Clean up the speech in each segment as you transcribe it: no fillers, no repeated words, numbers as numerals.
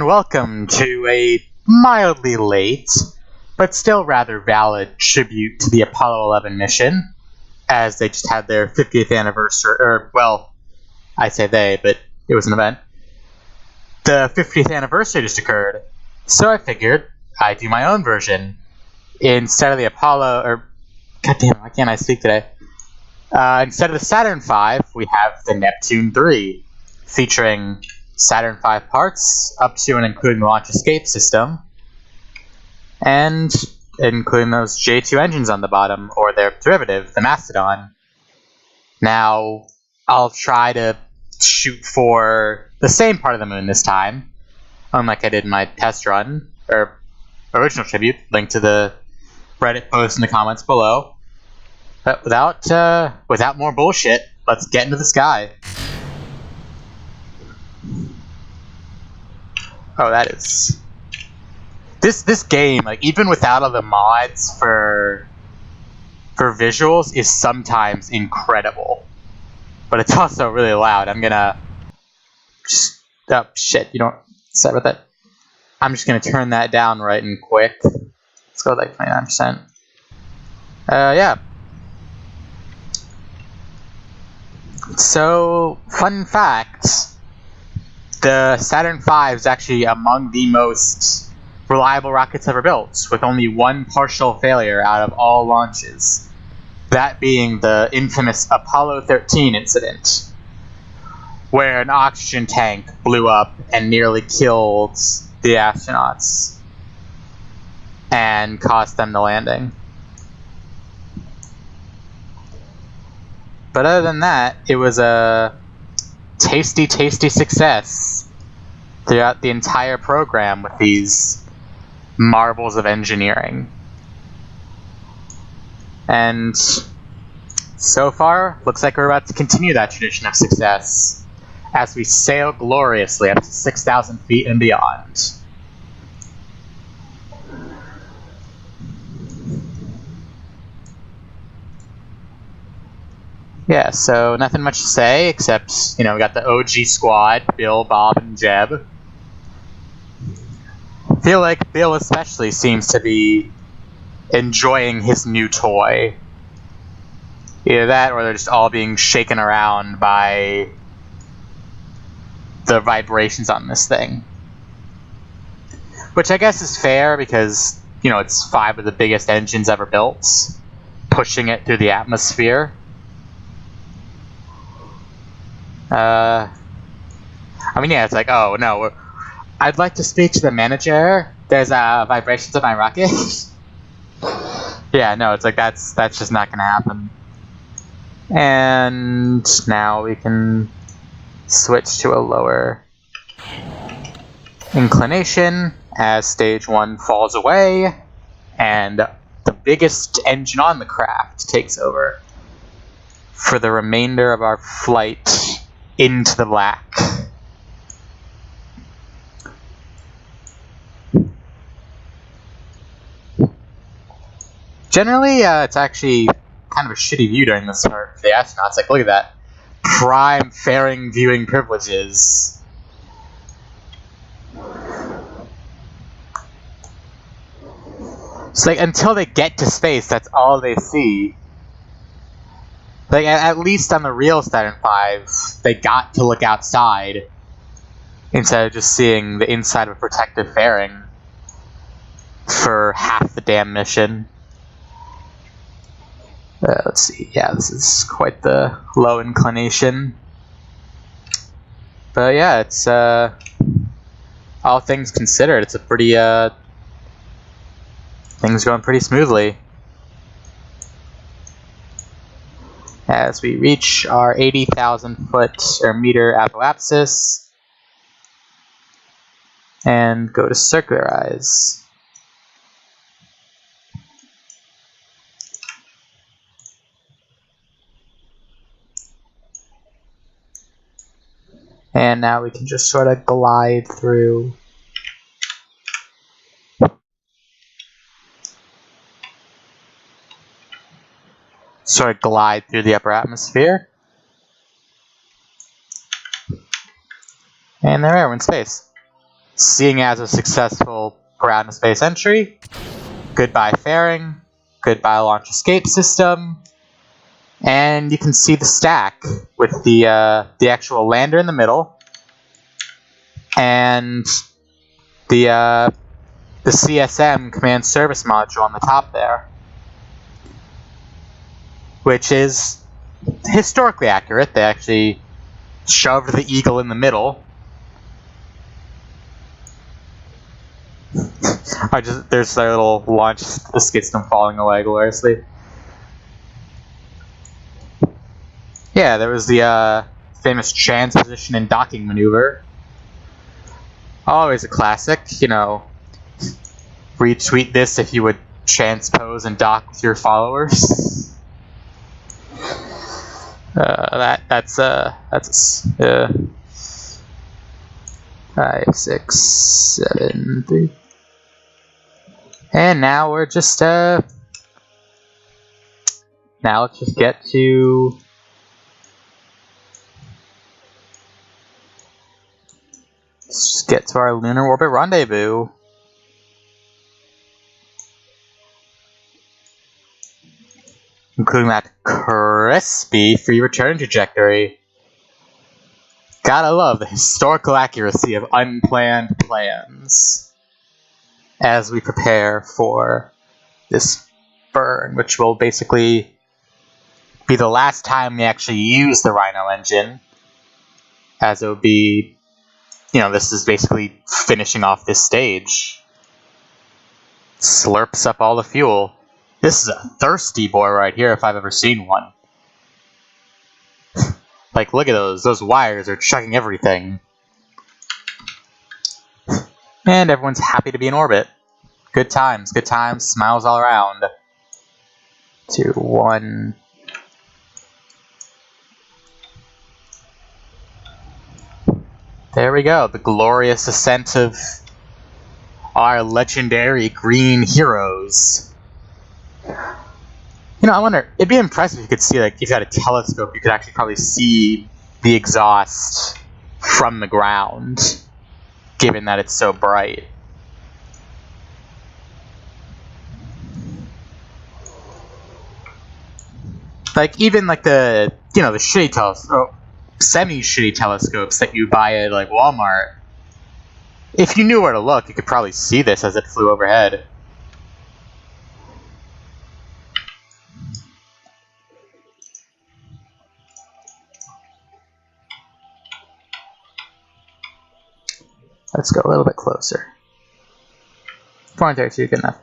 welcome to a mildly late, but still rather valid tribute to the Apollo 11 mission, as they just had their 50th anniversary, or, well, I say they, but it was an event. The 50th anniversary just occurred, so I figured I'd do my own version. Instead of the Apollo, or, goddamn, why can't I speak today? Instead of the Saturn V, we have the Neptune III, featuring Saturn V parts, up to and including the launch escape system, and including those J2 engines on the bottom, or their derivative, the Mastodon. Now, I'll try to shoot for the same part of the moon this time, unlike I did in my test run, or original tribute, link to the Reddit post in the comments below. But without more bullshit, let's get into the sky. Oh, that is... This game, like, even without all the mods for visuals, is sometimes incredible. But it's also really loud. I'm gonna... oh, shit, you don't... Sorry about that. I'm just gonna turn that down right and quick. Let's go like 29%. Yeah. So, fun fact, the Saturn V is actually among the most reliable rockets ever built, with only one partial failure out of all launches. That being the infamous Apollo 13 incident, where an oxygen tank blew up and nearly killed the astronauts and cost them the landing. But other than that, it was a tasty success throughout the entire program with these marvels of engineering. And so far, looks like we're about to continue that tradition of success as we sail gloriously up to 6,000 feet and beyond. Yeah, so nothing much to say, except, you know, we got the OG squad, Bill, Bob, and Jeb. I feel like Bill especially seems to be enjoying his new toy. Either that, or they're just all being shaken around by the vibrations on this thing. Which I guess is fair, because, you know, it's 5 of the biggest engines ever built, pushing it through the atmosphere. I mean, yeah, it's like, oh, no, I'd like to speak to the manager. There's vibrations of my rocket. Yeah, no, it's like, that's just not gonna happen. And now we can switch to a lower inclination as stage 1 falls away, and the biggest engine on the craft takes over for the remainder of our flight into the black. Generally, it's actually kind of a shitty view during this part for the astronauts. Like, look at that. Prime fairing viewing privileges. So, like, until they get to space, that's all they see. Like, at least on the real Saturn V, they got to look outside instead of just seeing the inside of a protective fairing for half the damn mission. Let's see. Yeah, this is quite the low inclination. But yeah, it's, all things considered, it's a pretty, things going pretty smoothly. As we reach our 80,000 foot or meter apoapsis and go to circularize. And now we can just sort of glide through. Sort of glide through the upper atmosphere. And there we are, we're in space. seeing as a successful ground to space entry, goodbye fairing, goodbye launch escape system, and you can see the stack with the actual lander in the middle, and the CSM command service module on the top there, which is historically accurate. They actually shoved the Eagle in the middle. There's their little launch system falling away gloriously. Yeah, there was the famous transposition and docking maneuver. Always a classic, you know. Retweet this if you would transpose and dock with your followers. That's 5, 6, 7, 3. And now we're just now let's just get to our lunar orbit rendezvous. Including that crispy free return trajectory. Gotta love the historical accuracy of unplanned plans as we prepare for this burn, which will basically be the last time we actually use the Rhino engine, as it would be, you know, this is basically finishing off this stage. Slurps up all the fuel. This is a thirsty boy right here if I've ever seen one. Like, look at those wires are chugging everything. And everyone's happy to be in orbit. Good times, smiles all around. 2, 1. There we go, the glorious ascent of our legendary green heroes. You know, I wonder, it'd be impressive if you could see, like, if you had a telescope, you could actually probably see the exhaust from the ground, given that it's so bright. Like, even, like, the, you know, the shitty semi-shitty telescopes that you buy at, like, Walmart, if you knew where to look, you could probably see this as it flew overhead. Let's go a little bit closer. 432, good enough.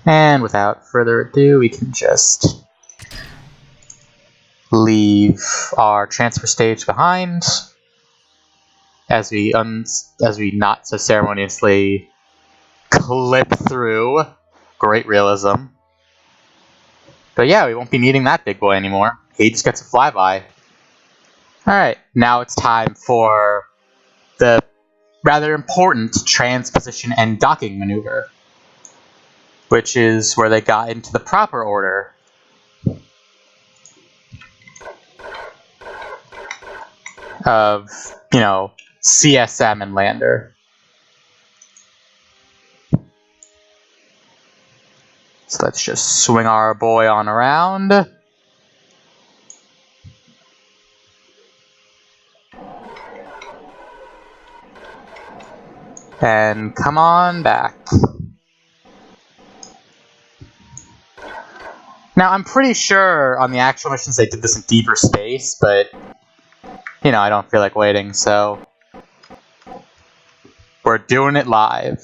And without further ado, we can just leave our transfer stage behind as we not so ceremoniously clip through. Great realism. But yeah, we won't be needing that big boy anymore. He just gets a flyby. Alright, now it's time for the rather important transposition and docking maneuver, which is where they got into the proper order. Of, you know, CSM and lander. So let's just swing our boy on around. And come on back. Now, I'm pretty sure on the actual missions they did this in deeper space, but, you know, I don't feel like waiting, so we're doing it live.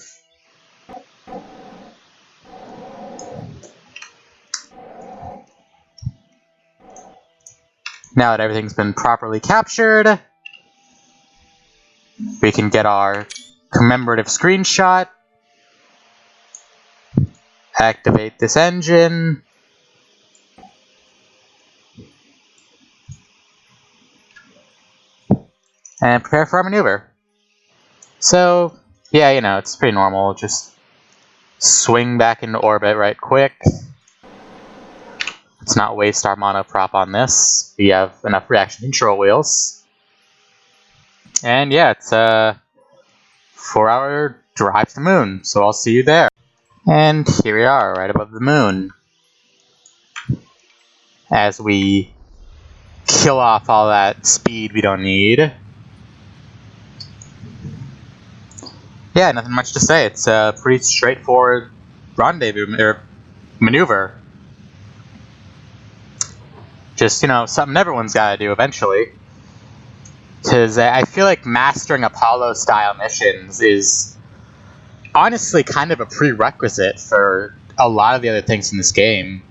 Now that everything's been properly captured, we can get our commemorative screenshot, activate this engine, and prepare for our maneuver. So, yeah, you know, it's pretty normal. Just swing back into orbit right quick. Let's not waste our monoprop on this. We have enough reaction control wheels. And yeah, it's a 4-hour drive to the moon, so I'll see you there. And here we are, right above the moon. As we kill off all that speed we don't need. Yeah, nothing much to say. It's a pretty straightforward rendezvous or maneuver. Just, you know, something everyone's got to do eventually. Because I feel like mastering Apollo-style missions is honestly kind of a prerequisite for a lot of the other things in this game.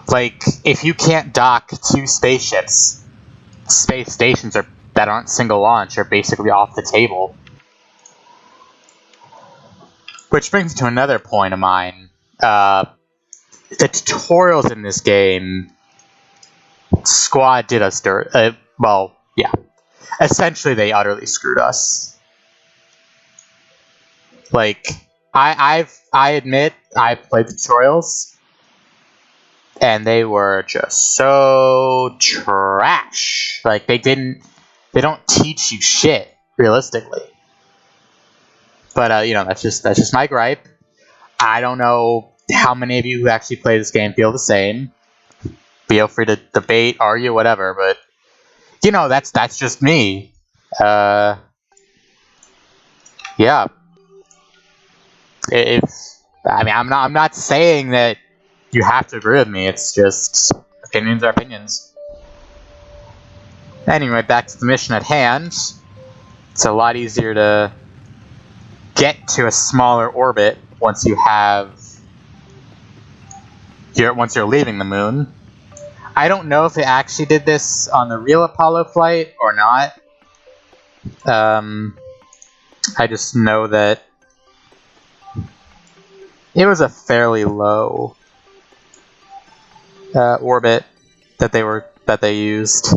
Like, if you can't dock two spaceships, space stations that aren't single launch are basically off the table. Which brings me to another point of mine. The tutorials in this game, Squad did us dirt. Well, yeah. Essentially, they utterly screwed us. Like, I admit, I've played the tutorials, and they were just so trash. Like, they don't teach you shit, realistically. But, you know, that's just my gripe. I don't know how many of you who actually play this game feel the same. Feel free to debate, argue, whatever, but, you know, that's just me. Yeah. I'm not saying that you have to agree with me. It's just opinions are opinions. Anyway, back to the mission at hand. It's a lot easier to get to a smaller orbit once you're leaving the moon. I don't know if it actually did this on the real Apollo flight or not. I just know that it was a fairly low orbit that they used.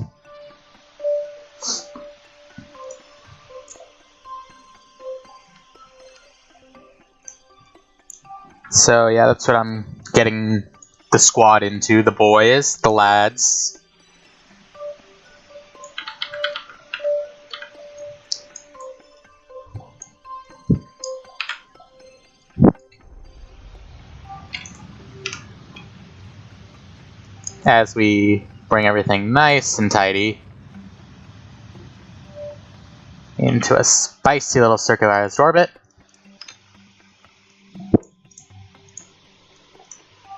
So yeah, that's what I'm getting the squad into, the boys, the lads. As we bring everything nice and tidy into a spicy little circularized orbit.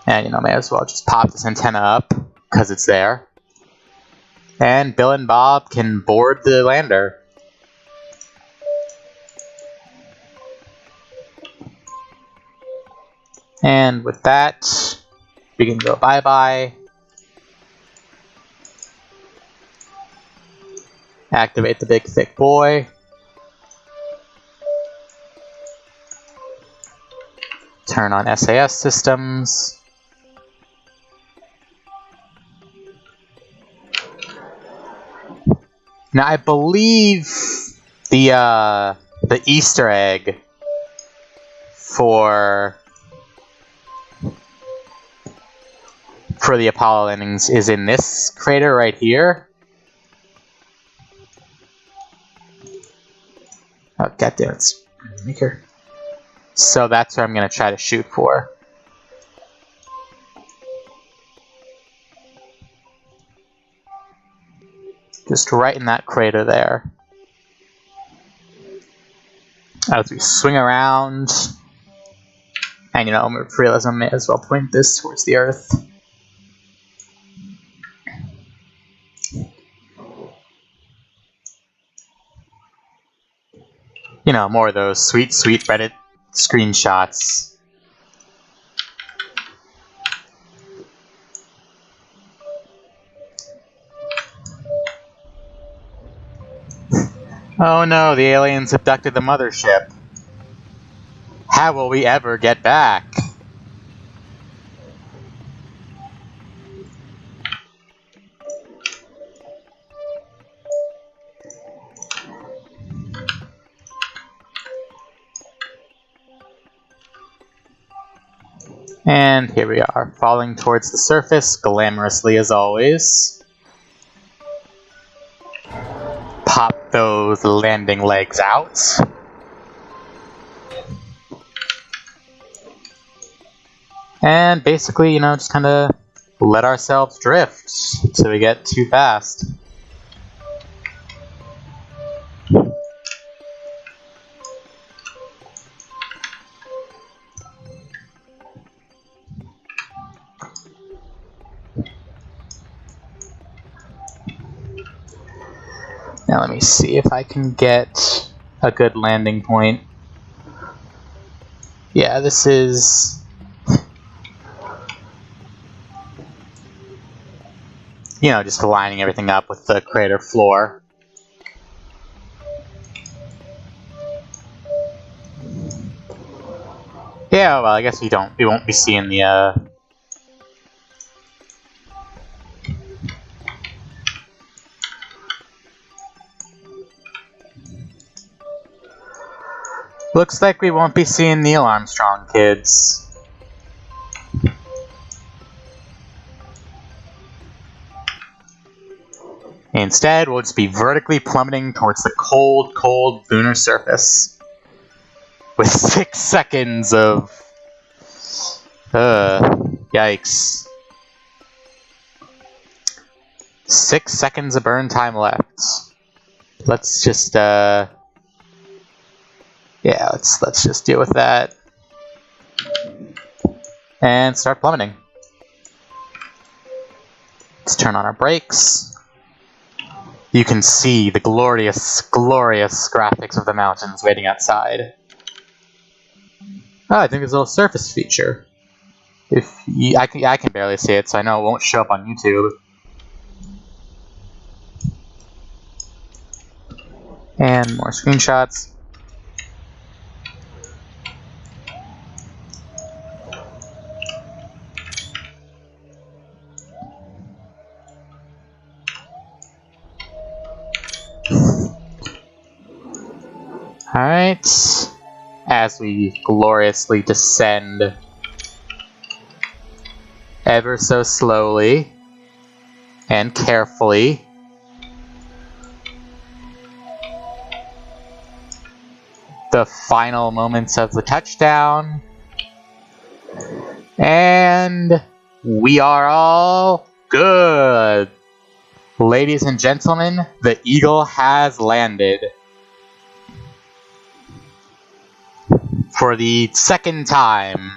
And, you know, may as well just pop this antenna up, because it's there. And Bill and Bob can board the lander. And with that, we can go bye-bye. Activate the big thick boy. Turn on SAS systems. Now, I believe the Easter egg for the Apollo landings is in this crater right here. Oh, goddamn, it's maker. So that's what I'm gonna try to shoot for. Just right in that crater there. As we swing around, and, you know, for realism, may as well point this towards the Earth. You know, more of those sweet, sweet Reddit screenshots. Oh no, the aliens abducted the mothership. How will we ever get back? And here we are, falling towards the surface, glamorously as always. pop those landing legs out. And basically, you know, just kind of let ourselves drift till we get too fast. Now let me see if I can get a good landing point. Yeah, this is... you know, just lining everything up with the crater floor. Yeah, well, I guess we won't be seeing the, looks like we won't be seeing Neil Armstrong, kids. Instead, we'll just be vertically plummeting towards the cold, cold lunar surface. With 6 seconds of... yikes. 6 seconds of burn time left. Let's just, yeah, let's just deal with that. And start plummeting. Let's turn on our brakes. You can see the glorious, glorious graphics of the mountains waiting outside. Oh, I think there's a little surface feature. I can barely see it, so I know it won't show up on YouTube. And more screenshots. Alright, as we gloriously descend ever so slowly and carefully. The final moments of the touchdown. And we are all good. Ladies and gentlemen, the Eagle has landed. For the second time,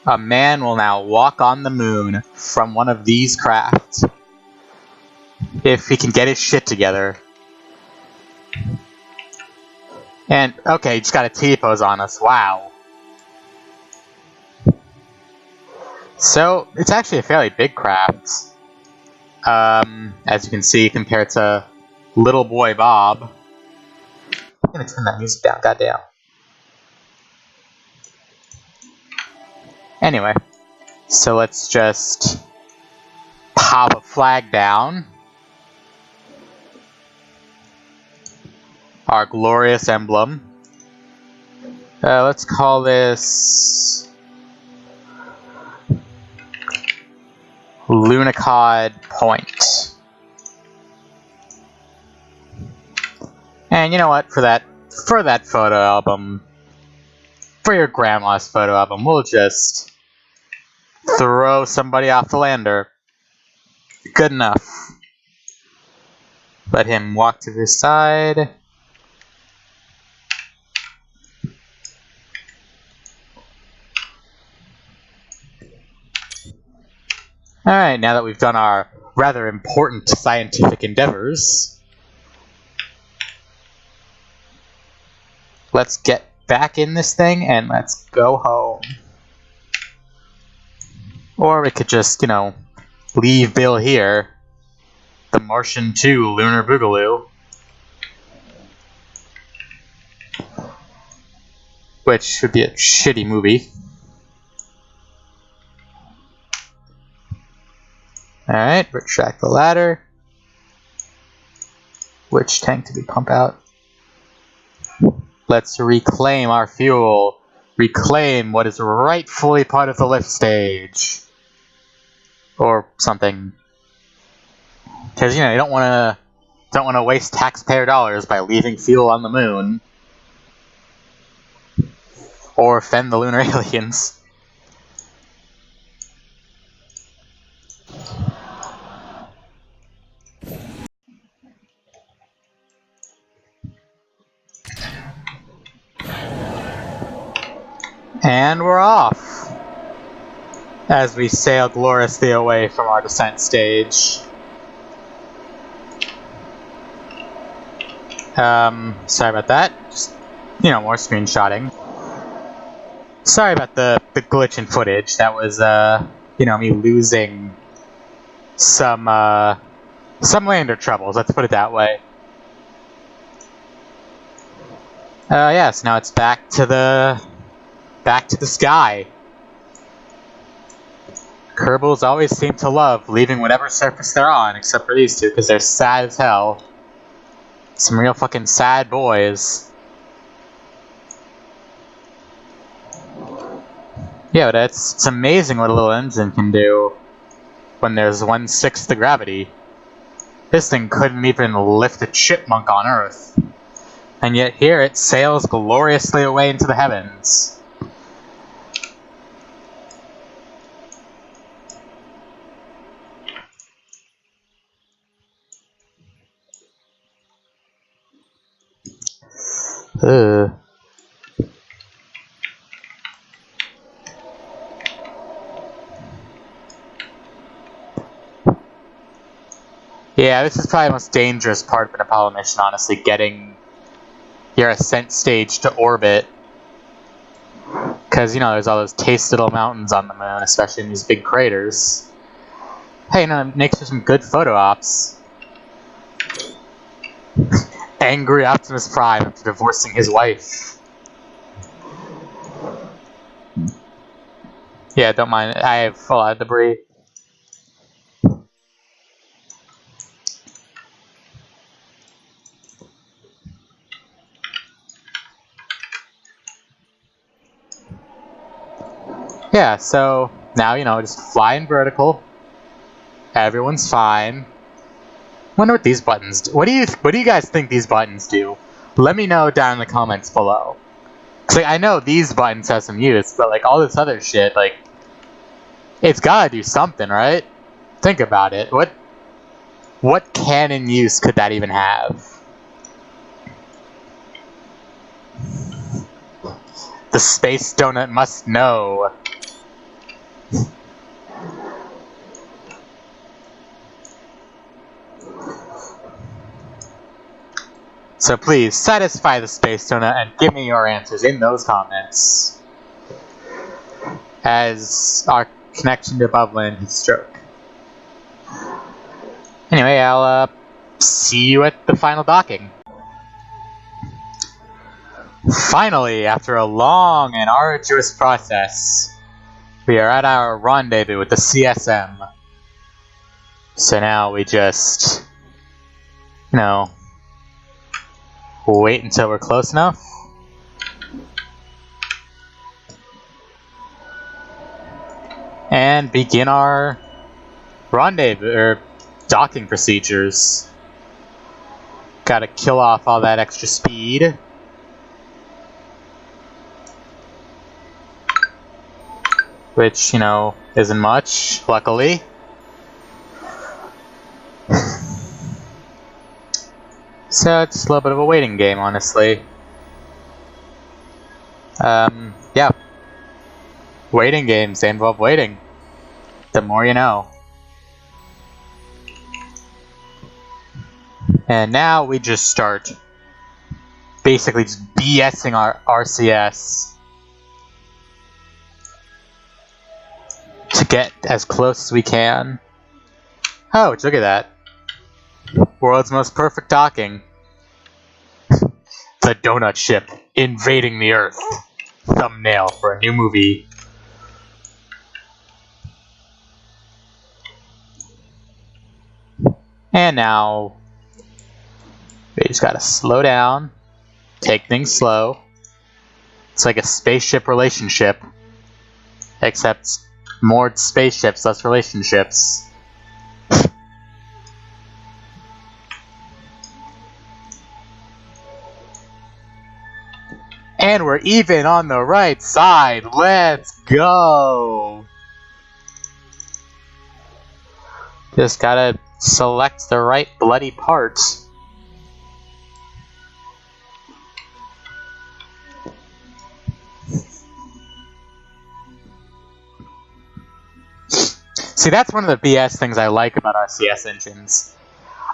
a man will now walk on the moon from one of these crafts. If he can get his shit together. And, okay, he just got a T-pose on us, wow. So, it's actually a fairly big craft. As you can see, compared to Little Boy Bob. I'm gonna turn that music down, goddamn. Anyway, so let's just pop a flag down. Our glorious emblem. Let's call this Lunicod Point. And you know what? For that photo album, for your grandma's photo album, we'll just throw somebody off the lander. Good enough. Let him walk to the side. Alright, now that we've done our rather important scientific endeavors, let's get back in this thing and let's go home. Or we could just, you know, leave Bill here. The Martian 2 Lunar Boogaloo. Which would be a shitty movie. Alright, retract the ladder. Which tank did we pump out? Let's reclaim our fuel. Reclaim what is rightfully part of the lift stage. Or something. Because, you know, you don't want to waste taxpayer dollars by leaving fuel on the moon. Or offend the lunar aliens. And we're off! As we sail gloriously away from our descent stage. Sorry about that. Just, you know, more screenshotting. Sorry about the glitch in footage. That was, you know, me losing some lander troubles, let's put it that way. Yeah, so now it's back to the sky. Kerbals always seem to love leaving whatever surface they're on, except for these two, because they're sad as hell. Some real fucking sad boys. Yeah, but it's amazing what a little engine can do when there's 1/6 the gravity. This thing couldn't even lift a chipmunk on Earth. And yet here it sails gloriously away into the heavens. Ugh. Yeah, this is probably the most dangerous part of an Apollo mission, honestly, getting your ascent stage to orbit. Because, you know, there's all those tasty little mountains on the moon, especially in these big craters. Hey, you know, it makes for some good photo ops. Angry Optimus Prime after divorcing his wife. Yeah, don't mind. I have a lot of debris. Yeah, so now, you know, just flying vertical. Everyone's fine. Wonder what these buttons do. What do you guys think these buttons do? Let me know down in the comments below. 'Cause, like, I know these buttons have some use, but like all this other shit, like, it's gotta do something, right? Think about it. What canon use could that even have? The space donut must know. So please, satisfy the space donut and give me your answers in those comments. As our connection to above land hits stroke. Anyway, I'll see you at the final docking. Finally, after a long and arduous process, we are at our rendezvous with the CSM. So now we just, you know, wait until we're close enough. And begin our rendezvous, or docking procedures. Gotta kill off all that extra speed. Which, you know, isn't much, luckily. So it's a little bit of a waiting game, honestly. Yeah. Waiting games, they involve waiting. The more you know. And now we just start basically just BSing our RCS to get as close as we can. Oh, look at that. World's most perfect docking. The donut ship invading the Earth. Thumbnail for a new movie. And now we just gotta slow down, take things slow. It's like a spaceship relationship, except more spaceships, less relationships. And we're even on the right side. Let's go! Just gotta select the right bloody part. See, that's one of the BS things I like about RCS engines.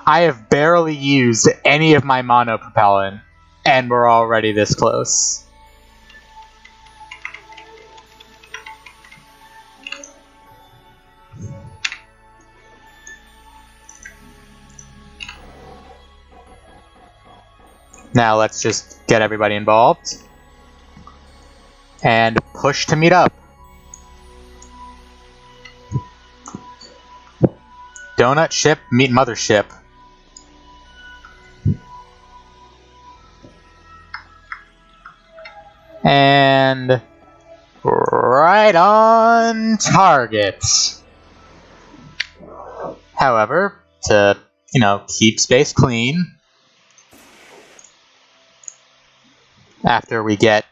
I have barely used any of my monopropellant, and we're already this close. Now let's just get everybody involved. And push to meet up. Donut ship, meet mothership. And right on target. However, to, keep space clean, after we get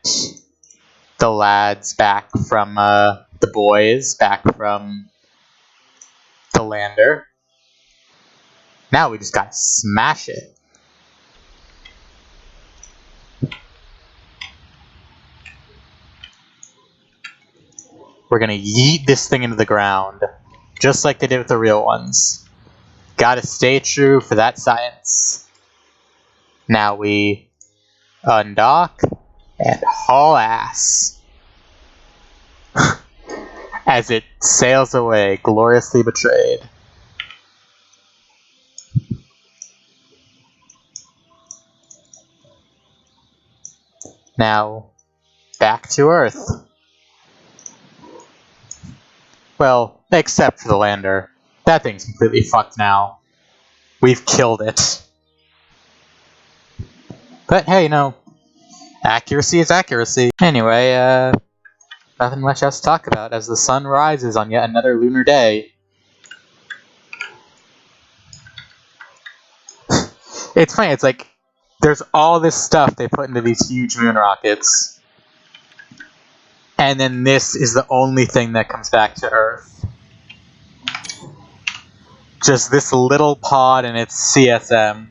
the lads back from, the boys back from the lander, now we just gotta smash it. We're gonna yeet this thing into the ground, just like they did with the real ones. Gotta stay true for that science. Now we undock and haul ass. As it sails away, gloriously betrayed. Now, back to Earth. Well, except for the lander. That thing's completely fucked now. We've killed it. But hey, accuracy is accuracy. Anyway, nothing much else to talk about as the sun rises on yet another lunar day. It's funny, it's like, there's all this stuff they put into these huge moon rockets, and then this is the only thing that comes back to Earth. Just this little pod and its CSM,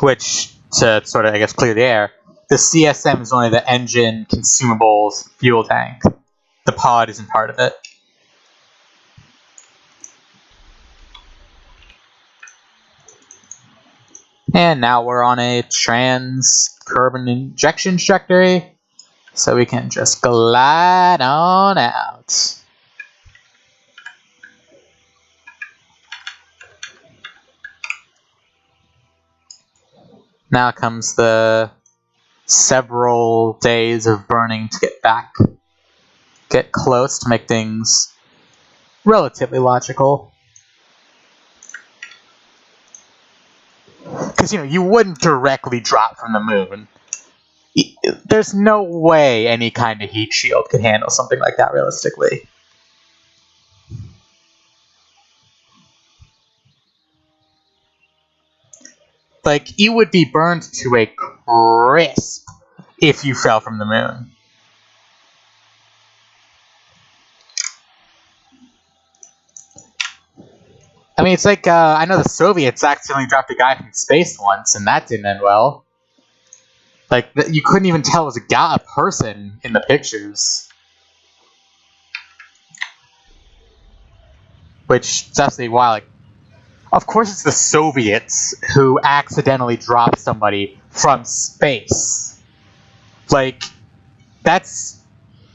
which, to sort of, I guess, clear the air, the CSM is only the engine, consumables, fuel tank. The pod isn't part of it. And now we're on a trans-carbon injection trajectory, so we can just glide on out. Now comes the several days of burning to get close to make things relatively logical. Because, you wouldn't directly drop from the moon. There's no way any kind of heat shield could handle something like that realistically. Like, you would be burned to a crisp if you fell from the moon. I mean, it's like, I know the Soviets accidentally dropped a guy from space once, and that didn't end well. Like, you couldn't even tell it was a person in the pictures. Which is absolutely wild. Like, of course it's the Soviets who accidentally dropped somebody from space. Like, that's...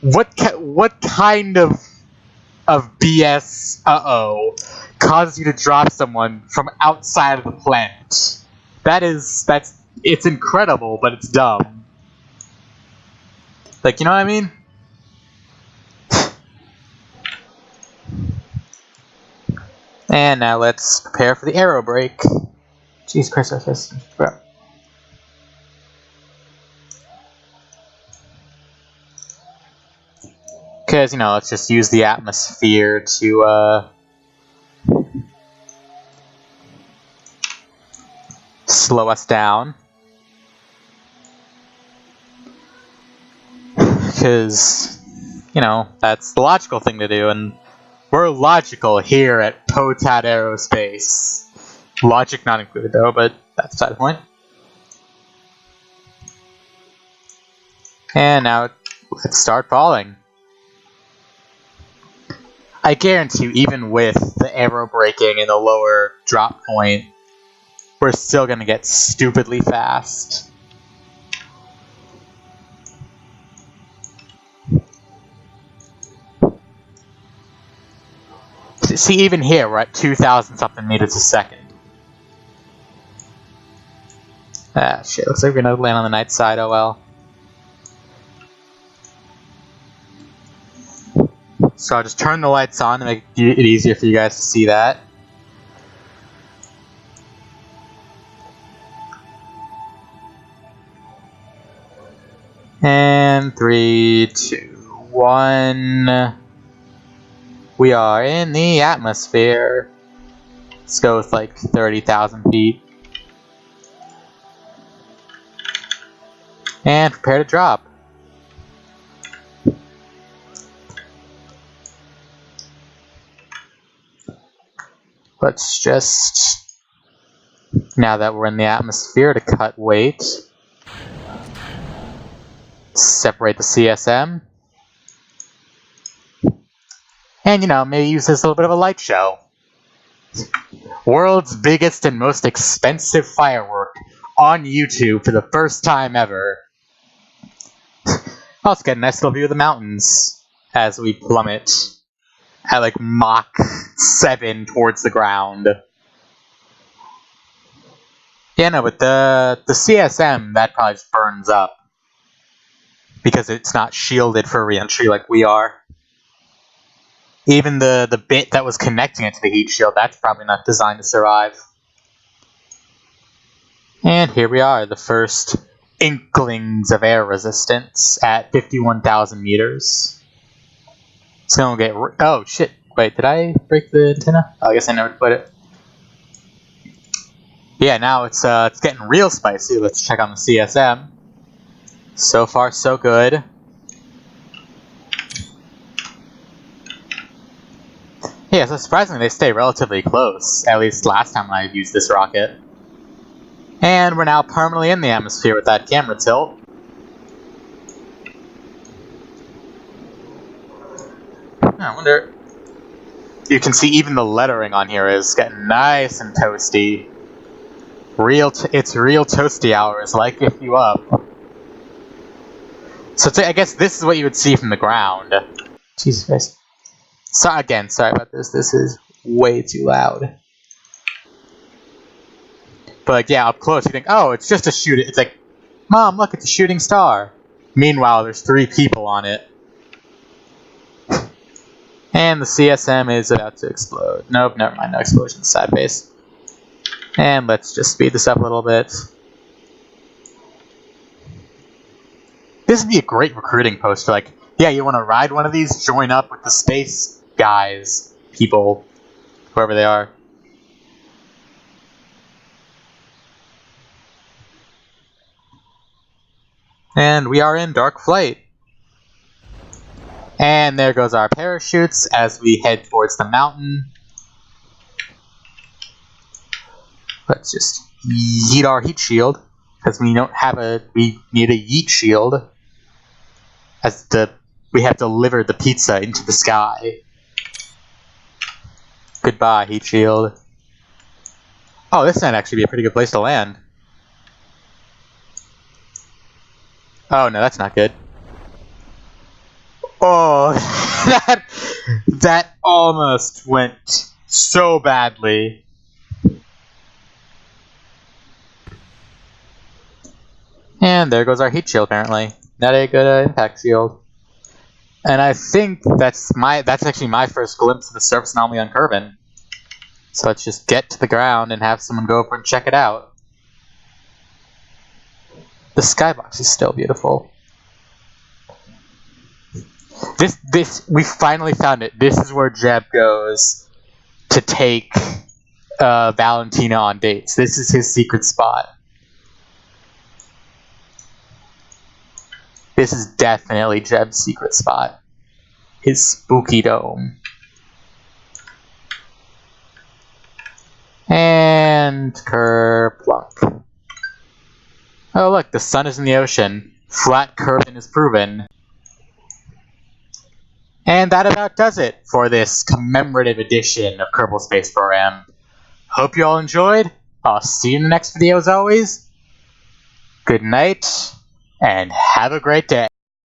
What kind of BS, causes you to drop someone from outside of the planet? It's incredible, but it's dumb. Like, you know what I mean? And now let's prepare for the aero brake. Jeez Christ, bro. Because, let's just use the atmosphere to, slow us down. because, you know, that's the logical thing to do, and we're logical here at Potad Aerospace. Logic not included though, but that's beside the point. And now let's start falling. I guarantee you, even with the aero braking and the lower drop point, we're still gonna get stupidly fast. See, even here, we're at 2,000 something meters a second. Ah, shit, looks like we're gonna land on the night side, oh well. So I'll just turn the lights on to make it easier for you guys to see that. And 3, 2, 1. We are in the atmosphere. Let's go with like 30,000 feet. And prepare to drop. Let's just, now that we're in the atmosphere, to cut weight. Separate the CSM. And, you know, maybe use this a little bit of a light show. World's biggest and most expensive firework on YouTube for the first time ever. Let's get a nice little view of the mountains as we plummet at like Mach 7 towards the ground. Yeah, no, but the CSM, that probably just burns up. Because it's not shielded for re-entry like we are. Even the bit that was connecting it to the heat shield, that's probably not designed to survive. And here we are, the first inklings of air resistance at 51,000 meters. It's gonna get... oh, shit. Wait, did I break the antenna? Oh, I guess I never put it. Yeah, now it's getting real spicy. Let's check on the CSM. So far, so good. Yeah, so surprisingly, they stay relatively close. At least last time I used this rocket. And we're now permanently in the atmosphere with that camera tilt. I wonder... you can see even the lettering on here is getting nice and toasty. It's real toasty hours, like if you up. So I guess this is what you would see from the ground. Jesus Christ. So again, sorry about this. This is way too loud. But like, yeah, up close you think, oh, it's just a shooting. It's like, Mom, look, it's a shooting star. Meanwhile, there's 3 people on it. And the CSM is about to explode. Nope, never mind, no explosion. Sad face. And let's just speed this up a little bit. This would be a great recruiting poster. Like, yeah, you want to ride one of these? Join up with the space guys, people, whoever they are. And we are in dark flight. And there goes our parachutes as we head towards the mountain. Let's just yeet our heat shield, because we don't have we need a yeet shield. As we have delivered the pizza into the sky. Goodbye, heat shield. Oh, this might actually be a pretty good place to land. Oh no, that's not good. Oh, that almost went so badly. And there goes our heat shield, apparently. Not a good impact shield. And I think that's actually my first glimpse of the surface anomaly on Kerbin. So let's just get to the ground and have someone go over and check it out. The skybox is still beautiful. We finally found it. This is where Jeb goes to take Valentina on dates. This is his secret spot. This is definitely Jeb's secret spot. His spooky dome. And kerplunk. Oh look, the sun is in the ocean. Flat curving is proven. And that about does it for this commemorative edition of Kerbal Space Program. Hope you all enjoyed. I'll see you in the next video as always. Good night, and have a great day.